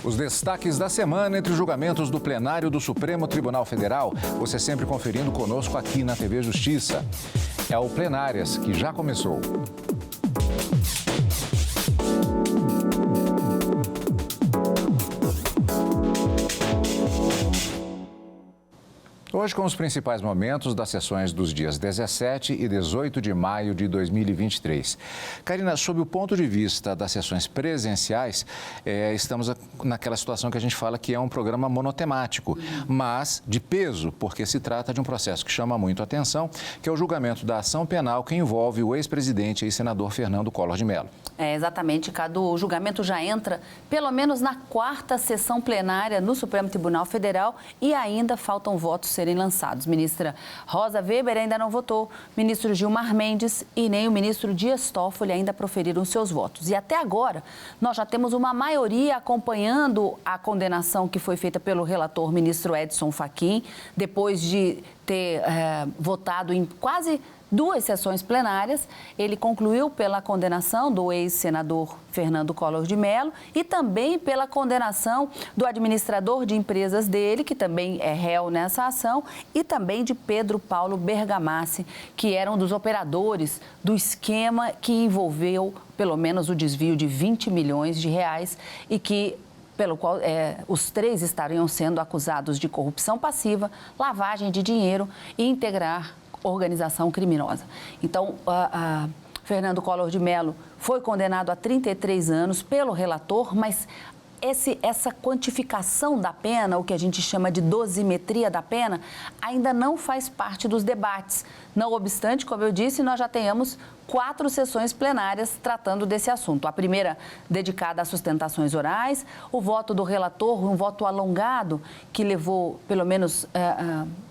Os destaques da semana entre os julgamentos do plenário do Supremo Tribunal Federal. Você sempre conferindo conosco aqui na TV Justiça. É o Plenárias, que já começou. Hoje com os principais momentos das sessões dos dias 17 e 18 de maio de 2023. Karina, sob o ponto de vista das sessões presenciais, estamos naquela situação que a gente fala que é um programa monotemático, mas de peso, porque se trata de um processo que chama muito a atenção, que é o julgamento da ação penal que envolve o ex-presidente e senador Fernando Collor de Mello. Exatamente, Cadu. O julgamento já entra pelo menos na 4ª sessão plenária no Supremo Tribunal Federal e ainda faltam votos serem lançados. Ministra Rosa Weber ainda não votou, ministro Gilmar Mendes e nem o ministro Dias Toffoli ainda proferiram seus votos. E até agora, nós já temos uma maioria acompanhando a condenação que foi feita pelo relator ministro Edson Fachin, depois de ter votado em quase 2 sessões plenárias. Ele concluiu pela condenação do ex-senador Fernando Collor de Mello e também pela condenação do administrador de empresas dele, que também é réu nessa ação, e também de Pedro Paulo Bergamassi, que era um dos operadores do esquema que envolveu pelo menos o desvio de 20 milhões de reais e que pelo qual os 3 estariam sendo acusados de corrupção passiva, lavagem de dinheiro e integrar organização criminosa. Então, Fernando Collor de Mello foi condenado a 33 anos pelo relator, mas essa quantificação da pena, o que a gente chama de dosimetria da pena, ainda não faz parte dos debates. Não obstante, como eu disse, nós já tenhamos 4 sessões plenárias tratando desse assunto. A primeira dedicada a sustentações orais, o voto do relator, um voto alongado que levou pelo menos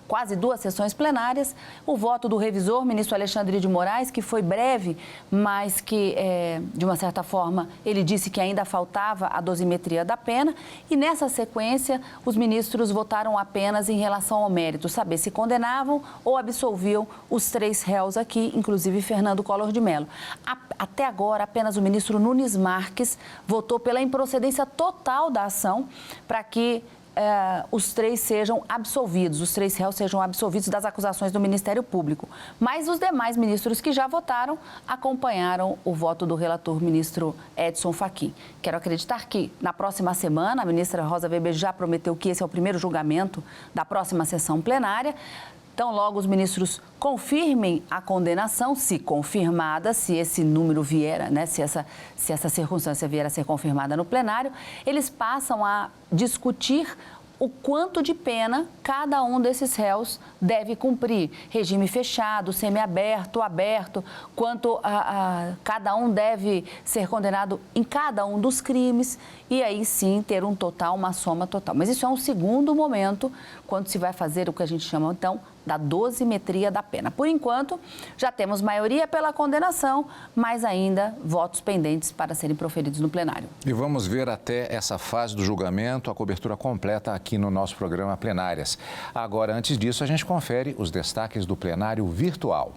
quase 2 sessões plenárias, o voto do revisor, ministro Alexandre de Moraes, que foi breve, mas que, de uma certa forma, ele disse que ainda faltava a dosimetria da pena, e nessa sequência, os ministros votaram apenas em relação ao mérito, saber se condenavam ou absolviam os 3 réus aqui, inclusive Fernando Collor de Mello. Até agora, apenas o ministro Nunes Marques votou pela improcedência total da ação para que os 3 sejam absolvidos, os 3 réus sejam absolvidos das acusações do Ministério Público. Mas os demais ministros que já votaram acompanharam o voto do relator ministro Edson Fachin. Quero acreditar que na próxima semana, a ministra Rosa Weber já prometeu que esse é o primeiro julgamento da próxima sessão plenária. Então, logo os ministros confirmem a condenação, se confirmada, se esse número vier, né, se essa circunstância vier a ser confirmada no plenário, eles passam a discutir o quanto de pena cada um desses réus deve cumprir. Regime fechado, semiaberto, aberto, quanto cada um deve ser condenado em cada um dos crimes e aí sim ter um total, uma soma total. Mas isso é um segundo momento, quando se vai fazer o que a gente chama, então, da dosimetria da pena. Por enquanto, já temos maioria pela condenação, mas ainda votos pendentes para serem proferidos no plenário. E vamos ver até essa fase do julgamento, a cobertura completa aqui no nosso programa Plenárias. Agora, antes disso, a gente confere os destaques do plenário virtual.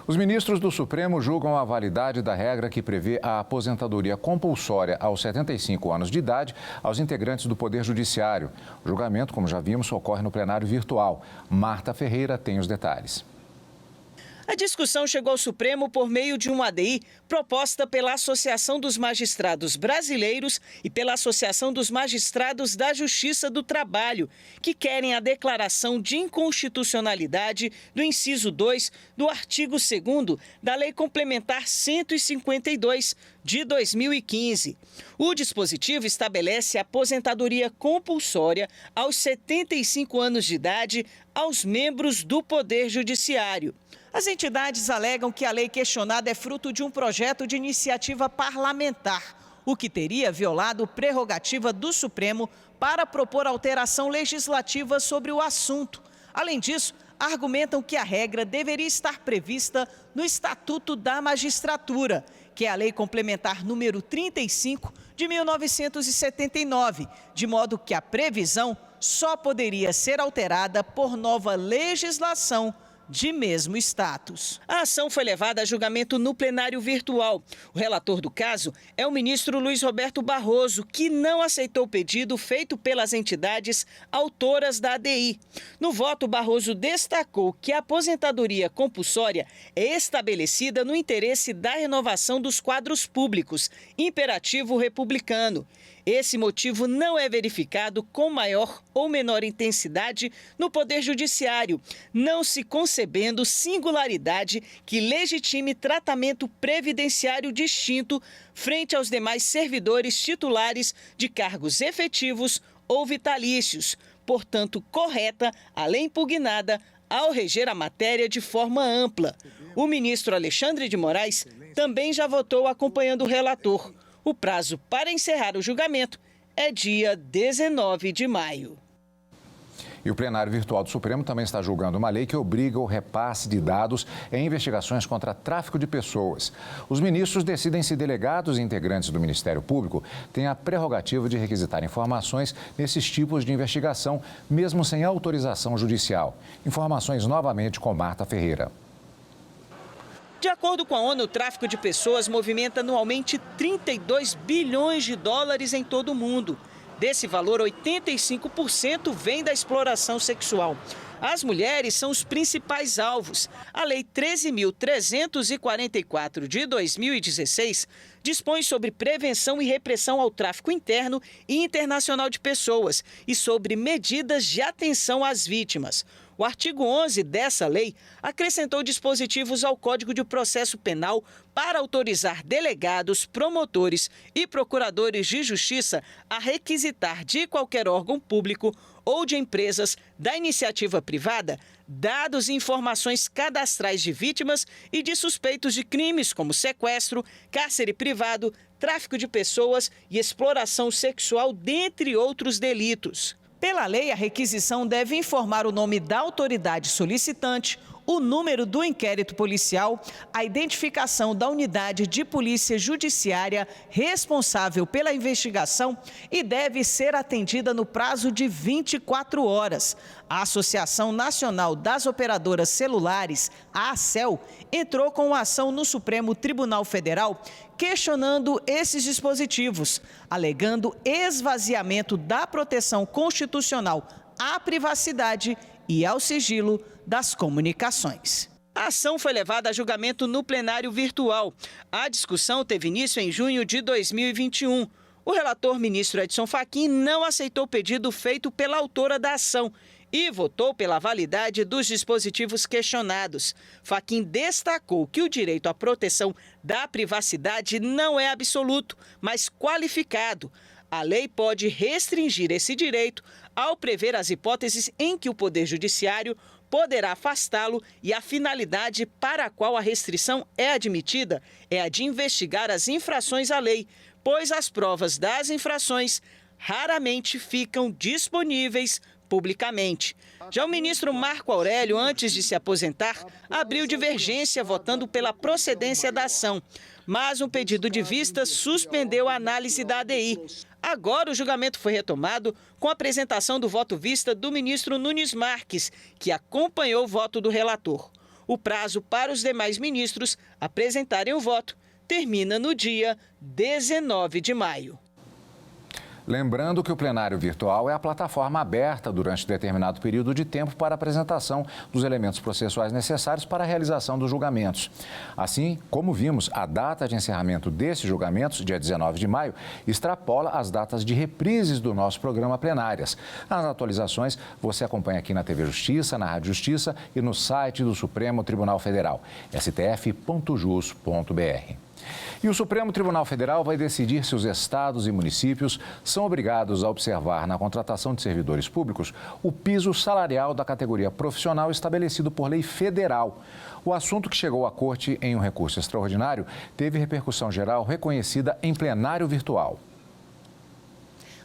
Os ministros do Supremo julgam a validade da regra que prevê a aposentadoria compulsória aos 75 anos de idade aos integrantes do Poder Judiciário. O julgamento, como já vimos, ocorre no plenário virtual. Marta Ferreira tem os detalhes. A discussão chegou ao Supremo por meio de uma ADI proposta pela Associação dos Magistrados Brasileiros e pela Associação dos Magistrados da Justiça do Trabalho, que querem a declaração de inconstitucionalidade do inciso 2 do artigo 2º da Lei Complementar 152 de 2015. O dispositivo estabelece a aposentadoria compulsória aos 75 anos de idade aos membros do Poder Judiciário. As entidades alegam que a lei questionada é fruto de um projeto de iniciativa parlamentar, o que teria violado prerrogativa do Supremo para propor alteração legislativa sobre o assunto. Além disso, argumentam que a regra deveria estar prevista no Estatuto da Magistratura, que é a Lei Complementar número 35 de 1979, de modo que a previsão só poderia ser alterada por nova legislação de mesmo status. A ação foi levada a julgamento no plenário virtual. O relator do caso é o ministro Luiz Roberto Barroso, que não aceitou o pedido feito pelas entidades autoras da ADI. No voto, Barroso destacou que a aposentadoria compulsória é estabelecida no interesse da renovação dos quadros públicos, imperativo republicano. Esse motivo não é verificado com maior ou menor intensidade no Poder Judiciário, não se concebendo singularidade que legitime tratamento previdenciário distinto frente aos demais servidores titulares de cargos efetivos ou vitalícios. Portanto, correta a lei impugnada ao reger a matéria de forma ampla. O ministro Alexandre de Moraes também já votou acompanhando o relator. O prazo para encerrar o julgamento é dia 19 de maio. E o plenário virtual do Supremo também está julgando uma lei que obriga o repasse de dados em investigações contra tráfico de pessoas. Os ministros decidem se delegados e integrantes do Ministério Público têm a prerrogativa de requisitar informações nesses tipos de investigação, mesmo sem autorização judicial. Informações novamente com Marta Ferreira. De acordo com a ONU, o tráfico de pessoas movimenta anualmente 32 bilhões de dólares em todo o mundo. Desse valor, 85% vem da exploração sexual. As mulheres são os principais alvos. A Lei 13.344 de 2016 dispõe sobre prevenção e repressão ao tráfico interno e internacional de pessoas e sobre medidas de atenção às vítimas. O artigo 11 dessa lei acrescentou dispositivos ao Código de Processo Penal para autorizar delegados, promotores e procuradores de justiça a requisitar de qualquer órgão público ou de empresas da iniciativa privada dados e informações cadastrais de vítimas e de suspeitos de crimes como sequestro, cárcere privado, tráfico de pessoas e exploração sexual, dentre outros delitos. Pela lei, a requisição deve informar o nome da autoridade solicitante, o número do inquérito policial, a identificação da unidade de polícia judiciária responsável pela investigação e deve ser atendida no prazo de 24 horas. A Associação Nacional das Operadoras Celulares, a ACEL, entrou com uma ação no Supremo Tribunal Federal questionando esses dispositivos, alegando esvaziamento da proteção constitucional à privacidade e ao sigilo das comunicações. A ação foi levada a julgamento no plenário virtual. A discussão teve início em junho de 2021. O relator, ministro Edson Fachin, não aceitou o pedido feito pela autora da ação e votou pela validade dos dispositivos questionados. Fachin destacou que o direito à proteção da privacidade não é absoluto, mas qualificado. A lei pode restringir esse direito ao prever as hipóteses em que o Poder Judiciário poderá afastá-lo e a finalidade para a qual a restrição é admitida é a de investigar as infrações à lei, pois as provas das infrações raramente ficam disponíveis publicamente. Já o ministro Marco Aurélio, antes de se aposentar, abriu divergência votando pela procedência da ação, mas um pedido de vista suspendeu a análise da ADI. Agora o julgamento foi retomado com a apresentação do voto vista do ministro Nunes Marques, que acompanhou o voto do relator. O prazo para os demais ministros apresentarem o voto termina no dia 19 de maio. Lembrando que o plenário virtual é a plataforma aberta durante determinado período de tempo para apresentação dos elementos processuais necessários para a realização dos julgamentos. Assim, como vimos, a data de encerramento desses julgamentos, dia 19 de maio, extrapola as datas de reprises do nosso programa Plenárias. As atualizações você acompanha aqui na TV Justiça, na Rádio Justiça e no site do Supremo Tribunal Federal, stf.jus.br. E o Supremo Tribunal Federal vai decidir se os estados e municípios são obrigados a observar na contratação de servidores públicos o piso salarial da categoria profissional estabelecido por lei federal. O assunto, que chegou à Corte em um recurso extraordinário, teve repercussão geral reconhecida em plenário virtual.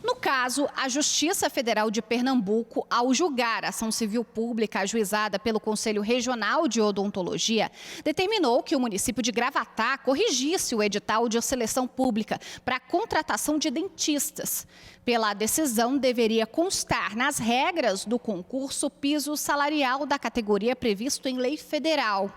No caso, a Justiça Federal de Pernambuco, ao julgar a ação civil pública ajuizada pelo Conselho Regional de Odontologia, determinou que o município de Gravatá corrigisse o edital de seleção pública para a contratação de dentistas. Pela decisão, deveria constar nas regras do concurso o piso salarial da categoria previsto em lei federal.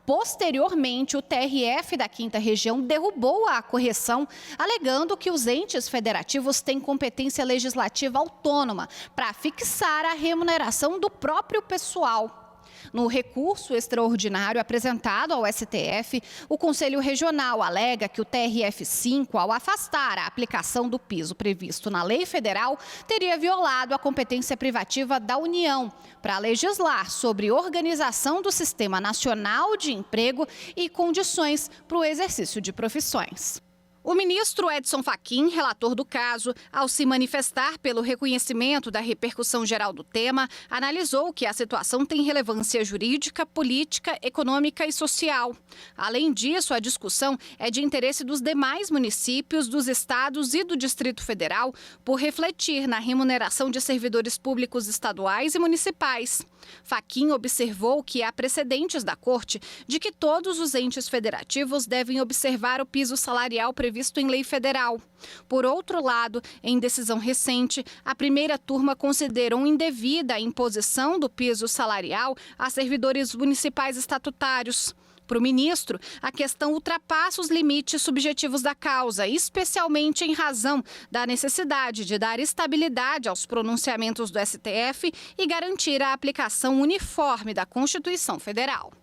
Posteriormente, o TRF da 5ª Região derrubou a correção, alegando que os entes federativos têm competência legislativa autônoma para fixar a remuneração do próprio pessoal. No recurso extraordinário apresentado ao STF, o Conselho Regional alega que o TRF-5, ao afastar a aplicação do piso previsto na lei federal, teria violado a competência privativa da União para legislar sobre organização do Sistema Nacional de Emprego e condições para o exercício de profissões. O ministro Edson Fachin, relator do caso, ao se manifestar pelo reconhecimento da repercussão geral do tema, analisou que a situação tem relevância jurídica, política, econômica e social. Além disso, a discussão é de interesse dos demais municípios, dos estados e do Distrito Federal por refletir na remuneração de servidores públicos estaduais e municipais. Fachin observou que há precedentes da Corte de que todos os entes federativos devem observar o piso salarial previsto em lei federal. Por outro lado, em decisão recente, a primeira turma considerou indevida a imposição do piso salarial a servidores municipais estatutários. Para o ministro, a questão ultrapassa os limites subjetivos da causa, especialmente em razão da necessidade de dar estabilidade aos pronunciamentos do STF e garantir a aplicação uniforme da Constituição Federal.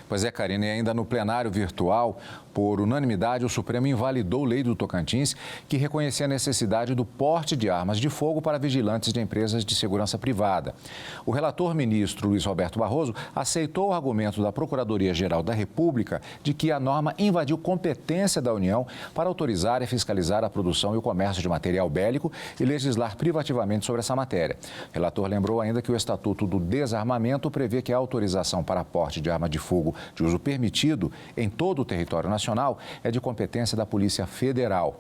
Pois é, Karina, e ainda no plenário virtual, por unanimidade, o Supremo invalidou lei do Tocantins que reconhecia a necessidade do porte de armas de fogo para vigilantes de empresas de segurança privada. O relator ministro Luiz Roberto Barroso aceitou o argumento da Procuradoria-Geral da República de que a norma invadiu competência da União para autorizar e fiscalizar a produção e o comércio de material bélico e legislar privativamente sobre essa matéria. O relator lembrou ainda que o Estatuto do Desarmamento prevê que a autorização para porte de arma de fogo de uso permitido em todo o território nacional é de competência da Polícia Federal.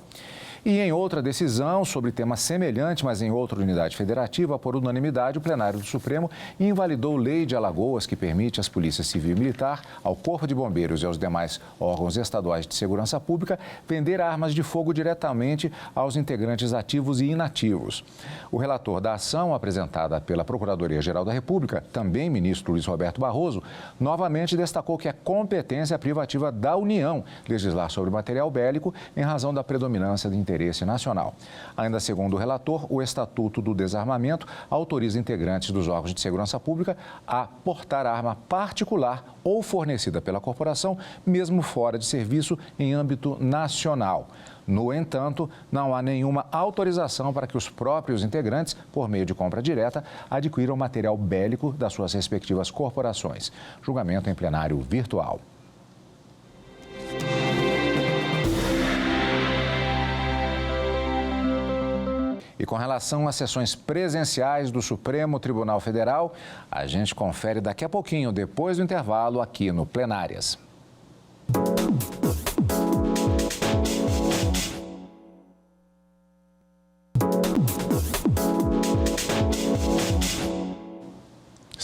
E em outra decisão sobre tema semelhante, mas em outra unidade federativa, por unanimidade, o plenário do Supremo invalidou lei de Alagoas que permite às polícias civil e militar, ao Corpo de Bombeiros e aos demais órgãos estaduais de segurança pública vender armas de fogo diretamente aos integrantes ativos e inativos. O relator da ação apresentada pela Procuradoria-Geral da República, também ministro Luiz Roberto Barroso, novamente destacou que é competência privativa da União legislar sobre material bélico em razão da predominância de interesse nacional. Ainda segundo o relator, o Estatuto do Desarmamento autoriza integrantes dos órgãos de segurança pública a portar arma particular ou fornecida pela corporação, mesmo fora de serviço em âmbito nacional. No entanto, não há nenhuma autorização para que os próprios integrantes, por meio de compra direta, adquiram material bélico das suas respectivas corporações. Julgamento em plenário virtual. E com relação às sessões presenciais do Supremo Tribunal Federal, a gente confere daqui a pouquinho, depois do intervalo, aqui no Plenárias.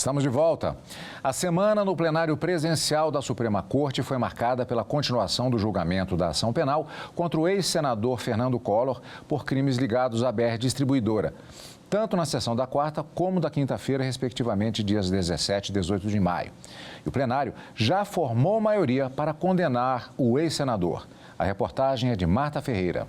Estamos de volta. A semana no plenário presencial da Suprema Corte foi marcada pela continuação do julgamento da ação penal contra o ex-senador Fernando Collor por crimes ligados à BR Distribuidora, tanto na sessão da quarta como da quinta-feira, respectivamente, dias 17 e 18 de maio. E o plenário já formou maioria para condenar o ex-senador. A reportagem é de Marta Ferreira.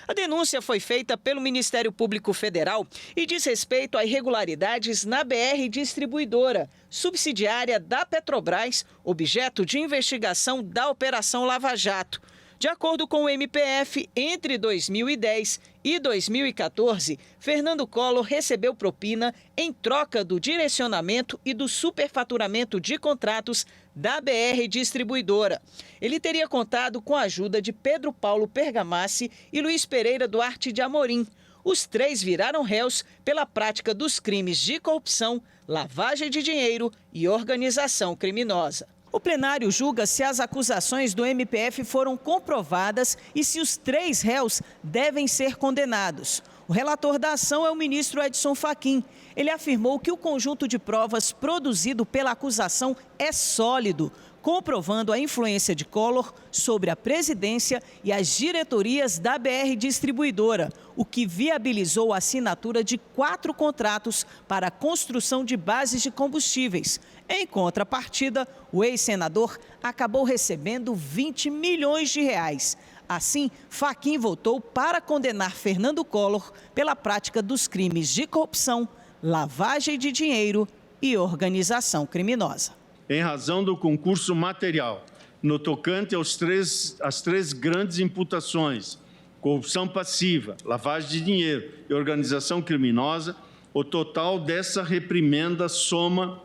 A denúncia foi feita pelo Ministério Público Federal e diz respeito a irregularidades na BR Distribuidora, subsidiária da Petrobras, objeto de investigação da Operação Lava Jato. De acordo com o MPF, entre 2010 e 2014, Fernando Collor recebeu propina em troca do direcionamento e do superfaturamento de contratos da BR Distribuidora. Ele teria contado com a ajuda de Pedro Paulo Pergamassi e Luiz Pereira Duarte de Amorim. Os três viraram réus pela prática dos crimes de corrupção, lavagem de dinheiro e organização criminosa. O plenário julga se as acusações do MPF foram comprovadas e se os três réus devem ser condenados. O relator da ação é o ministro Edson Fachin. Ele afirmou que o conjunto de provas produzido pela acusação é sólido, comprovando a influência de Collor sobre a presidência e as diretorias da BR Distribuidora, o que viabilizou a assinatura de 4 contratos para a construção de bases de combustíveis. Em contrapartida, o ex-senador acabou recebendo 20 milhões de reais. Assim, Fachin votou para condenar Fernando Collor pela prática dos crimes de corrupção, lavagem de dinheiro e organização criminosa. Em razão do concurso material, no tocante às três grandes imputações, corrupção passiva, lavagem de dinheiro e organização criminosa, o total dessa reprimenda soma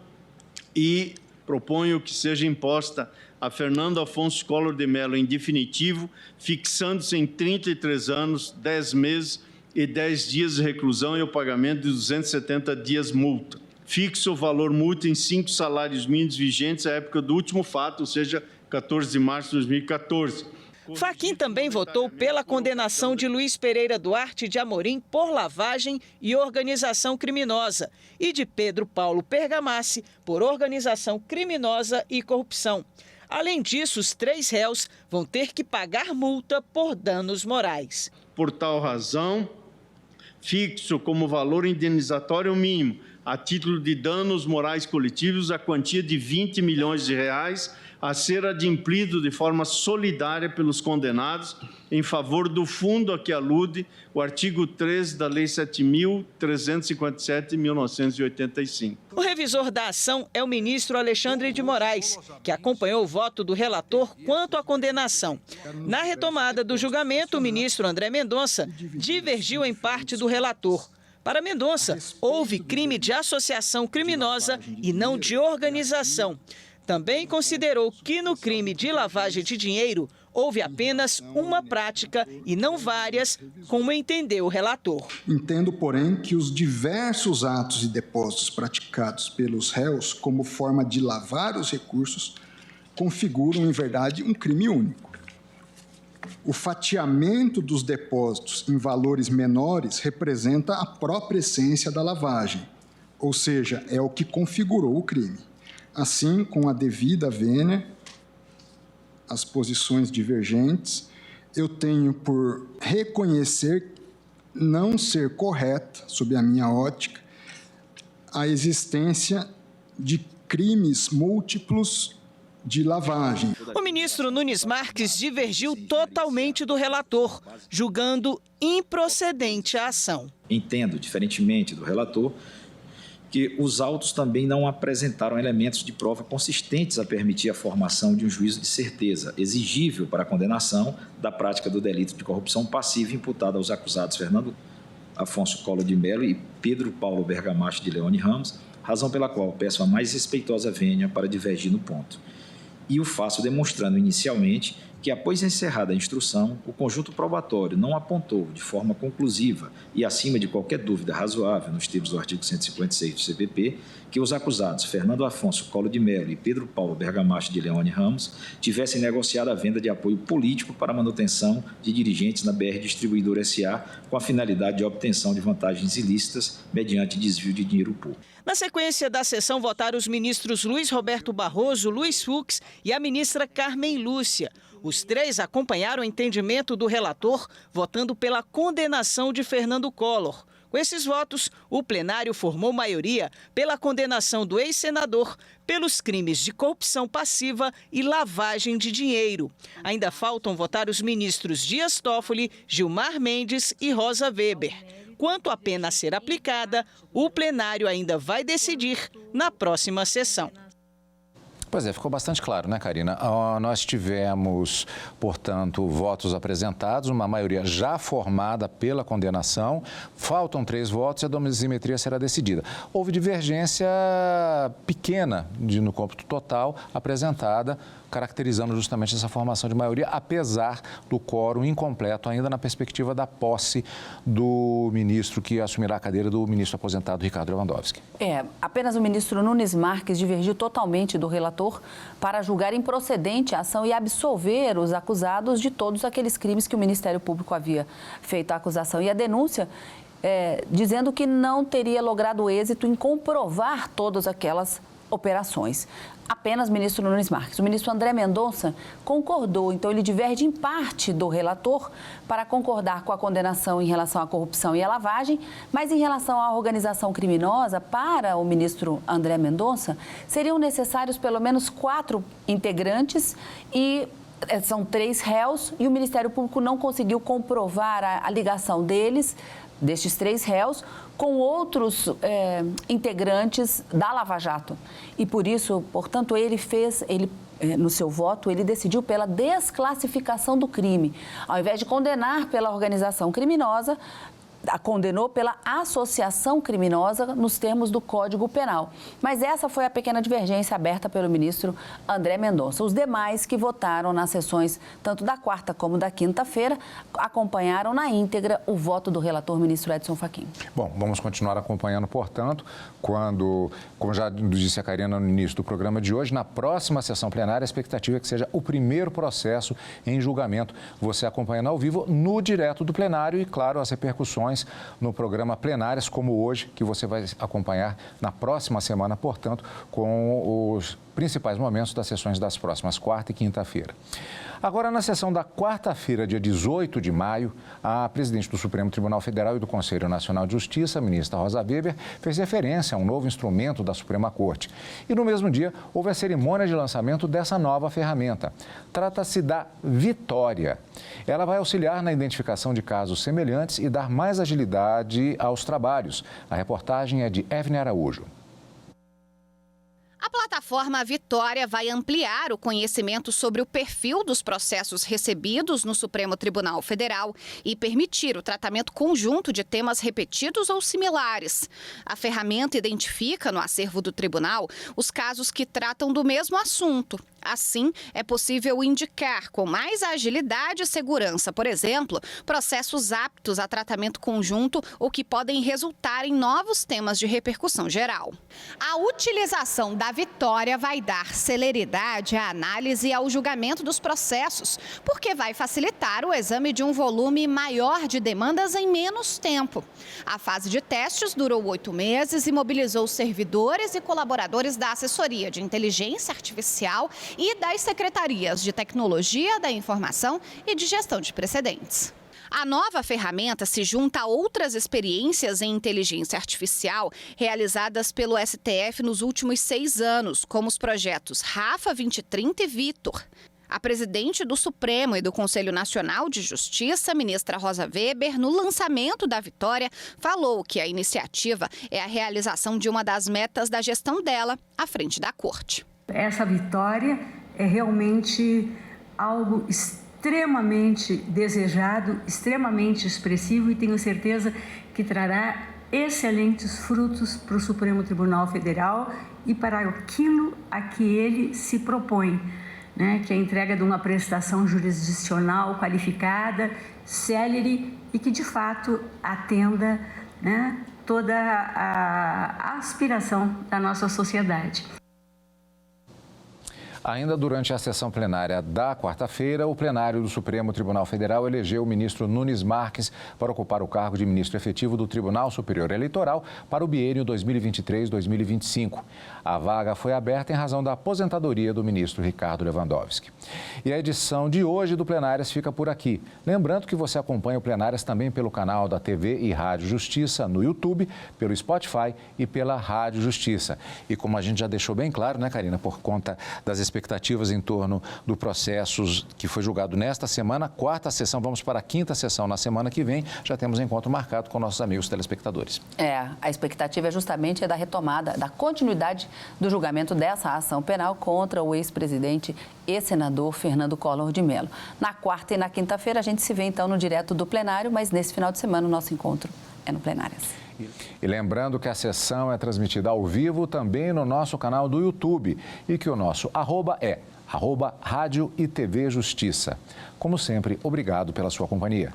e proponho que seja imposta a Fernando Afonso Collor de Mello em definitivo, fixando-se em 33 anos, 10 meses e 10 dias de reclusão e o pagamento de 270 dias multa. Fixa o valor multa em 5 salários mínimos vigentes à época do último fato, ou seja, 14 de março de 2014. Fachin também votou pela condenação de Luiz Pereira Duarte de Amorim por lavagem e organização criminosa e de Pedro Paulo Bergamassi por organização criminosa e corrupção. Além disso, os 3 réus vão ter que pagar multa por danos morais. Por tal razão, fixo como valor indenizatório mínimo, a título de danos morais coletivos, a quantia de 20 milhões de reais a ser adimplido de forma solidária pelos condenados em favor do fundo a que alude o artigo 3 da Lei 7.357 de 1985. O revisor da ação é o ministro Alexandre de Moraes, que acompanhou o voto do relator quanto à condenação. Na retomada do julgamento, o ministro André Mendonça divergiu em parte do relator. Para Mendonça, houve crime de associação criminosa e não de organização. Também considerou que no crime de lavagem de dinheiro houve apenas uma prática e não várias, como entendeu o relator. Entendo, porém, que os diversos atos e depósitos praticados pelos réus como forma de lavar os recursos configuram, em verdade, um crime único. O fatiamento dos depósitos em valores menores representa a própria essência da lavagem, ou seja, é o que configurou o crime. Assim, com a devida vênia, as posições divergentes, eu tenho por reconhecer não ser correta, sob a minha ótica, a existência de crimes múltiplos de lavagem. O ministro Nunes Marques divergiu totalmente do relator, julgando improcedente a ação. Entendo, diferentemente do relator, que os autos também não apresentaram elementos de prova consistentes a permitir a formação de um juízo de certeza exigível para a condenação da prática do delito de corrupção passiva imputada aos acusados Fernando Afonso Collor de Mello e Pedro Paulo Bergamaschi de Leone Ramos, razão pela qual peço a mais respeitosa vênia para divergir no ponto. E o faço demonstrando inicialmente que, após encerrada a instrução, o conjunto probatório não apontou de forma conclusiva e acima de qualquer dúvida razoável, nos termos do artigo 156 do CPP, que os acusados Fernando Afonso Collor de Mello e Pedro Paulo Bergamaschi de Leone Ramos tivessem negociado a venda de apoio político para a manutenção de dirigentes na BR Distribuidora S.A. com a finalidade de obtenção de vantagens ilícitas mediante desvio de dinheiro público. Na sequência da sessão, votaram os ministros Luiz Roberto Barroso, Luiz Fux e a ministra Carmen Lúcia. Os 3 acompanharam o entendimento do relator, votando pela condenação de Fernando Collor. Com esses votos, o plenário formou maioria pela condenação do ex-senador pelos crimes de corrupção passiva e lavagem de dinheiro. Ainda faltam votar os ministros Dias Toffoli, Gilmar Mendes e Rosa Weber. Quanto à pena a ser aplicada, o plenário ainda vai decidir na próxima sessão. Pois é, ficou bastante claro, né, Karina? Nós tivemos, portanto, votos apresentados, uma maioria já formada pela condenação, faltam 3 votos e a dosimetria será decidida. Houve divergência pequena no cômputo total apresentada, caracterizando justamente essa formação de maioria, apesar do quórum incompleto, ainda na perspectiva da posse do ministro que assumirá a cadeira do ministro aposentado Ricardo Lewandowski. Apenas o ministro Nunes Marques divergiu totalmente do relator para julgar improcedente a ação e absolver os acusados de todos aqueles crimes que o Ministério Público havia feito a acusação. E a denúncia dizendo que não teria logrado êxito em comprovar todas aquelas operações. Apenas o ministro Nunes Marques. O ministro André Mendonça concordou, então ele diverge em parte do relator para concordar com a condenação em relação à corrupção e à lavagem, mas em relação à organização criminosa, para o ministro André Mendonça, seriam necessários pelo menos 4 integrantes e são 3 réus e o Ministério Público não conseguiu comprovar a ligação destes 3 réus, com outros integrantes da Lava Jato. E por isso, portanto, no seu voto, ele decidiu pela desclassificação do crime. Ao invés de condenar pela organização criminosa, a condenou pela associação criminosa nos termos do Código Penal. Mas essa foi a pequena divergência aberta pelo ministro André Mendonça. Os demais que votaram nas sessões tanto da quarta como da quinta-feira acompanharam na íntegra o voto do relator ministro Edson Fachin. Bom, vamos continuar acompanhando, portanto, como já disse a Karina no início do programa de hoje, na próxima sessão plenária, a expectativa é que seja o primeiro processo em julgamento. Você acompanhando ao vivo no direto do plenário e, claro, as repercussões no programa Plenárias, como hoje, que você vai acompanhar na próxima semana, portanto, com os principais momentos das sessões das próximas quarta e quinta-feira. Agora, na sessão da quarta-feira, dia 18 de maio, a presidente do Supremo Tribunal Federal e do Conselho Nacional de Justiça, a ministra Rosa Weber, fez referência a um novo instrumento da Suprema Corte. E no mesmo dia, houve a cerimônia de lançamento dessa nova ferramenta. Trata-se da Vitória. Ela vai auxiliar na identificação de casos semelhantes e dar mais agilidade aos trabalhos. A reportagem é de Evne Araújo. A plataforma Vitória vai ampliar o conhecimento sobre o perfil dos processos recebidos no Supremo Tribunal Federal e permitir o tratamento conjunto de temas repetidos ou similares. A ferramenta identifica no acervo do tribunal os casos que tratam do mesmo assunto. Assim, é possível indicar com mais agilidade e segurança, por exemplo, processos aptos a tratamento conjunto ou que podem resultar em novos temas de repercussão geral. A utilização da Vitória vai dar celeridade à análise e ao julgamento dos processos, porque vai facilitar o exame de um volume maior de demandas em menos tempo. A fase de testes durou 8 meses e mobilizou servidores e colaboradores da Assessoria de Inteligência Artificial e das Secretarias de Tecnologia da Informação e de Gestão de Precedentes. A nova ferramenta se junta a outras experiências em inteligência artificial realizadas pelo STF nos últimos 6 anos, como os projetos Rafa 2030 e Vitor. A presidente do Supremo e do Conselho Nacional de Justiça, ministra Rosa Weber, no lançamento da Vitória, falou que a iniciativa é a realização de uma das metas da gestão dela à frente da Corte. Essa vitória é realmente algo extremamente desejado, extremamente expressivo e tenho certeza que trará excelentes frutos para o Supremo Tribunal Federal e para aquilo a que ele se propõe, que é a entrega de uma prestação jurisdicional qualificada, célere e que de fato atenda toda a aspiração da nossa sociedade. Ainda durante a sessão plenária da quarta-feira, o plenário do Supremo Tribunal Federal elegeu o ministro Nunes Marques para ocupar o cargo de ministro efetivo do Tribunal Superior Eleitoral para o biênio 2023-2025. A vaga foi aberta em razão da aposentadoria do ministro Ricardo Lewandowski. E a edição de hoje do Plenárias fica por aqui. Lembrando que você acompanha o Plenárias também pelo canal da TV e Rádio Justiça no YouTube, pelo Spotify e pela Rádio Justiça. E como a gente já deixou bem claro, Karina, por conta das expectativas em torno do processo que foi julgado nesta semana, quarta sessão, vamos para a quinta sessão na semana que vem, já temos encontro marcado com nossos amigos telespectadores. A expectativa é justamente da retomada, da continuidade do julgamento dessa ação penal contra o ex-presidente e senador Fernando Collor de Mello. Na quarta e na quinta-feira a gente se vê então no direto do plenário, mas nesse final de semana o nosso encontro é no Plenárias. E lembrando que a sessão é transmitida ao vivo também no nosso canal do YouTube e que o nosso @ é @Rádio e TV Justiça. Como sempre, obrigado pela sua companhia.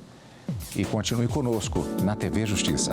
E continue conosco na TV Justiça.